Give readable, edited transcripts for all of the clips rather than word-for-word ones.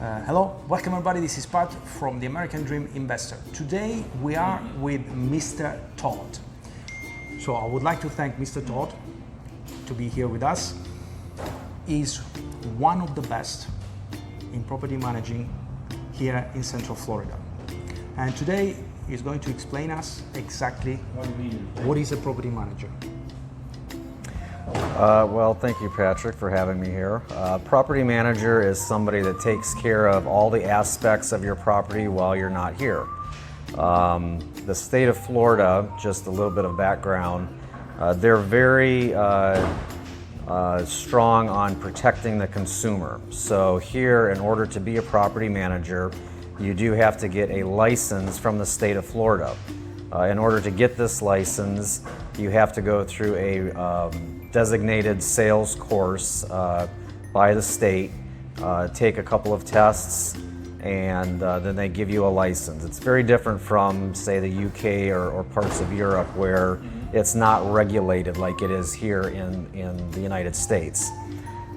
Hello, welcome everybody. This is Pat from the American Dream Investor. Today we are with Mr. Todd. So I would like to thank Mr. Todd to be here with us. He's one of the best in property managing here in Central Florida. And today he's going to explain us exactly what is a property manager. Well, thank you, Patrick, for having me here. Property manager is somebody that takes care of all the aspects of your property while you're not here. The state of Florida, just a little bit of background, they're very strong on protecting the consumer. So here, in order to be a property manager, you do have to get a license from the state of Florida. In order to get this license, you have to go through a designated sales course by the state, take a couple of tests, and then they give you a license. It's very different from, say, the UK or parts of Europe where it's not regulated like it is here in the United States.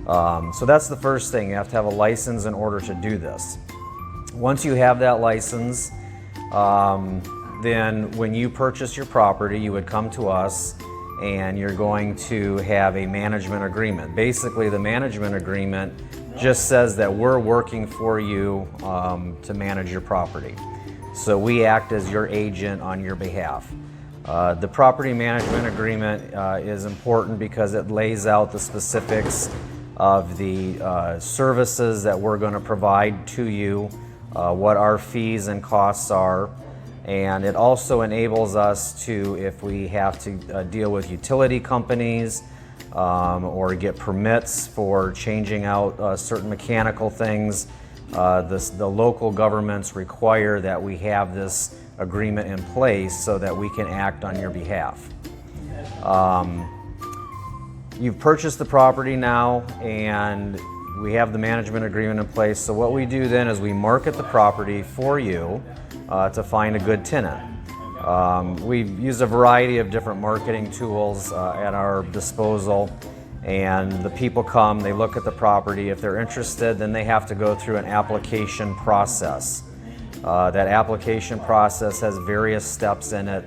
So that's the first thing. You have to have a license in order to do this. Once you have that license, then when you purchase your property, you would come to us and you're going to have a management agreement. Basically, the management agreement just says that we're working for you to manage your property. So we act as your agent on your behalf. The property management agreement is important because it lays out the specifics of the services that we're going to provide to you, what our fees and costs are. And it also enables us to, if we have to deal with utility companies or get permits for changing out certain mechanical things, the local governments require that we have this agreement in place so that we can act on your behalf. You've purchased the property now and we have the management agreement in place. So what we do then is we market the property for you to find a good tenant. We use a variety of different marketing tools at our disposal, and the people come, they look at the property. If they're interested, then they have to go through an application process. That application process has various steps in it.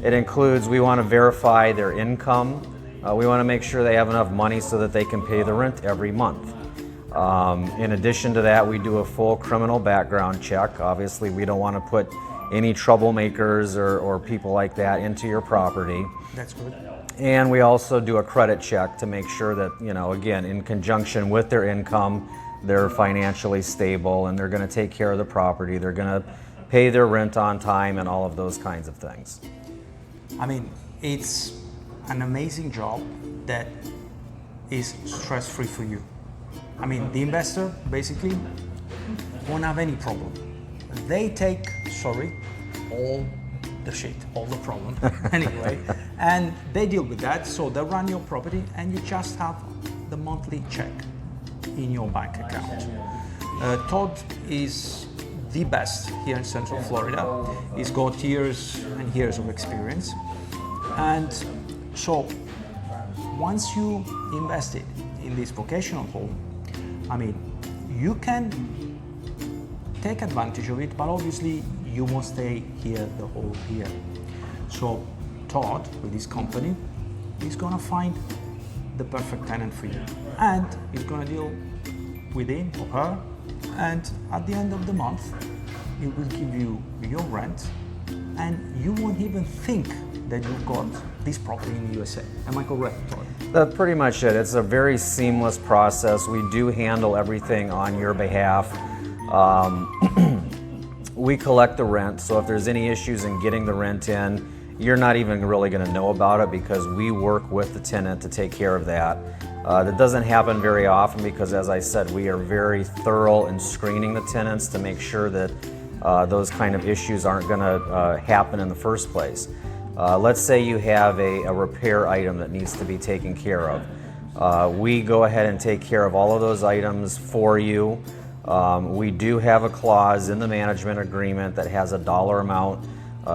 It includes, we want to verify their income. We want to make sure they have enough money so that they can pay the rent every month. In addition to that, we do a full criminal background check. Obviously, we don't want to put any troublemakers or people like that into your property. That's good. And we also do a credit check to make sure that, again, in conjunction with their income, they're financially stable and they're going to take care of the property. They're going to pay their rent on time and all of those kinds of things. I mean, it's an amazing job that is stress-free for you. I mean, the investor basically won't have any problem. They take, all the shit, all the problem anyway, and they deal with that. So they run your property and you just have the monthly check in your bank account. Todd is the best here in Central Florida. He's got years and years of experience. And so once you invested in this vocational home, I mean, you can take advantage of it, but obviously you won't stay here the whole year. So Todd, with his company, is gonna find the perfect tenant for you. And he's gonna deal with him or her, and at the end of the month, he will give you your rent, and you won't even think that you've got this property in the USA. Am I correct, Todd? That's pretty much it. It's a very seamless process. We do handle everything on your behalf. We collect the rent, so if there's any issues in getting the rent in, you're not even really going to know about it because we work with the tenant to take care of that. That doesn't happen very often because, as I said, we are very thorough in screening the tenants to make sure that those kind of issues aren't going to happen in the first place. Let's say you have a repair item that needs to be taken care of. We go ahead and take care of all of those items for you. We do have a clause in the management agreement that has a dollar amount.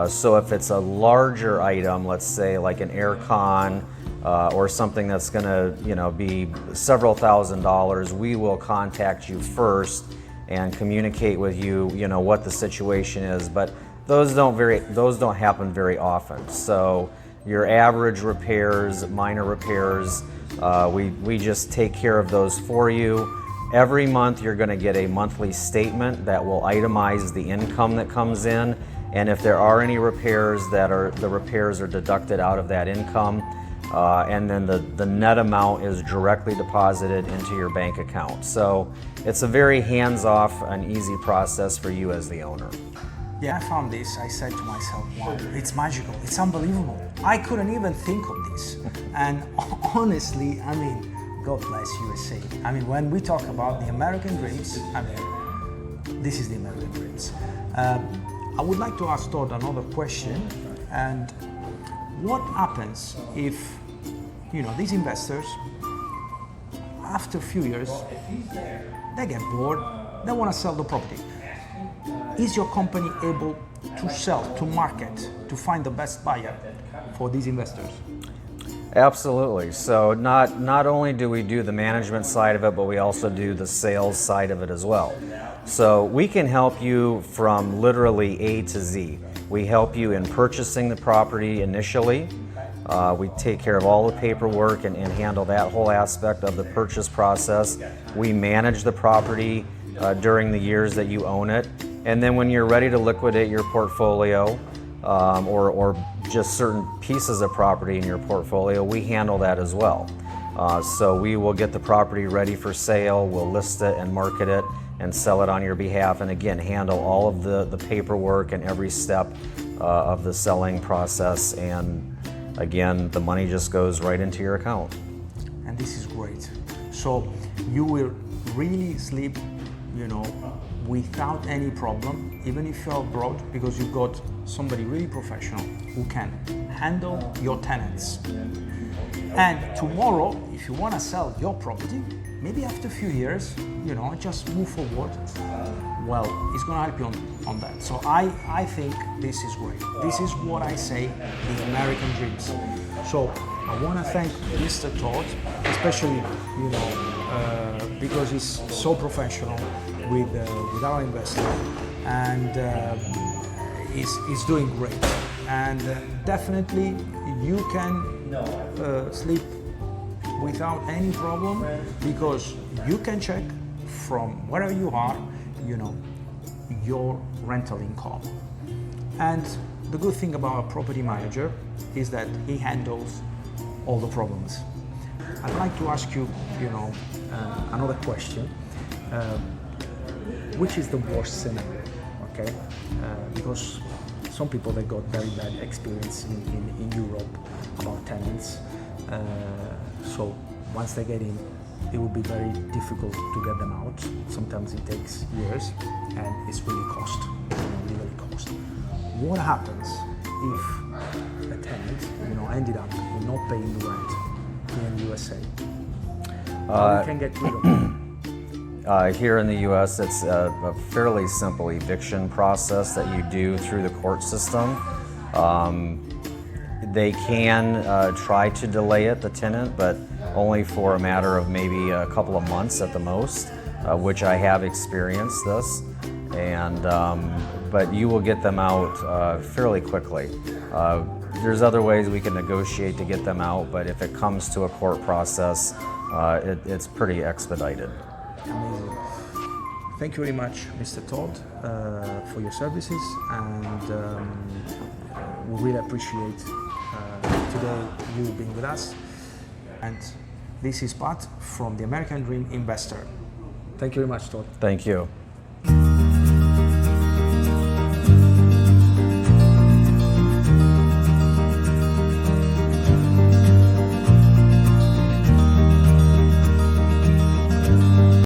So if it's a larger item, let's say like an air con or something that's going to be several $1,000s, we will contact you first and communicate with you, what the situation is. But those don't happen very often. So your average repairs, minor repairs, we just take care of those for you. Every month you're going to get a monthly statement that will itemize the income that comes in, and if there are any repairs, the repairs are deducted out of that income, and then the net amount is directly deposited into your bank account. So it's a very hands-off and easy process for you as the owner. Yeah, I found this. I said to myself, wow, it's magical. It's unbelievable. I couldn't even think of this. And honestly, I mean, God bless USA. I mean, when we talk about the American dreams, I mean, this is the American dreams. I would like to ask Todd another question. And what happens if, these investors, after a few years, they get bored, they want to sell the property? Is your company able to sell, to market, to find the best buyer for these investors? Absolutely. So not only do we do the management side of it, but we also do the sales side of it as well. So we can help you from literally A to Z. We help you in purchasing the property initially. We take care of all the paperwork and handle that whole aspect of the purchase process. We manage the property during the years that you own it. And then when you're ready to liquidate your portfolio, or just certain pieces of property in your portfolio, we handle that as well. So we will get the property ready for sale, we'll list it and market it and sell it on your behalf, and again, handle all of the paperwork and every step of the selling process, and again, the money just goes right into your account. And this is great. So you will really sleep, without any problem, even if you're abroad, because you've got somebody really professional who can handle your tenants. And tomorrow, if you want to sell your property, maybe after a few years, just move forward, well, it's going to help you on that. So I think this is great. This is what I say, the American dreams. So I want to thank Mr. Todd, especially, because he's so professional with our investor, and he's doing great. And definitely you can sleep without any problem, because you can check from wherever you are, your rental income. And the good thing about a property manager is that he handles all the problems. I'd like to ask you, another question. Which is the worst scenario? Okay, because some people, they got very bad experience in Europe about tenants. So once they get in, it will be very difficult to get them out. Sometimes it takes years, and it's really cost. What happens if a tenant, ended up not paying the rent here in the USA? How we can get rid of them? Here in the U.S., it's a fairly simple eviction process that you do through the court system. They can try to delay it, the tenant, but only for a matter of maybe a couple of months at the most, which I have experienced this. And but you will get them out fairly quickly. There's other ways we can negotiate to get them out, but if it comes to a court process, it's pretty expedited. Amazing. Thank you very much, Mr. Todd, for your services, and we really appreciate today you being with us. And this is Pat from the American Dream Investor. Thank you very much, Todd. Thank you.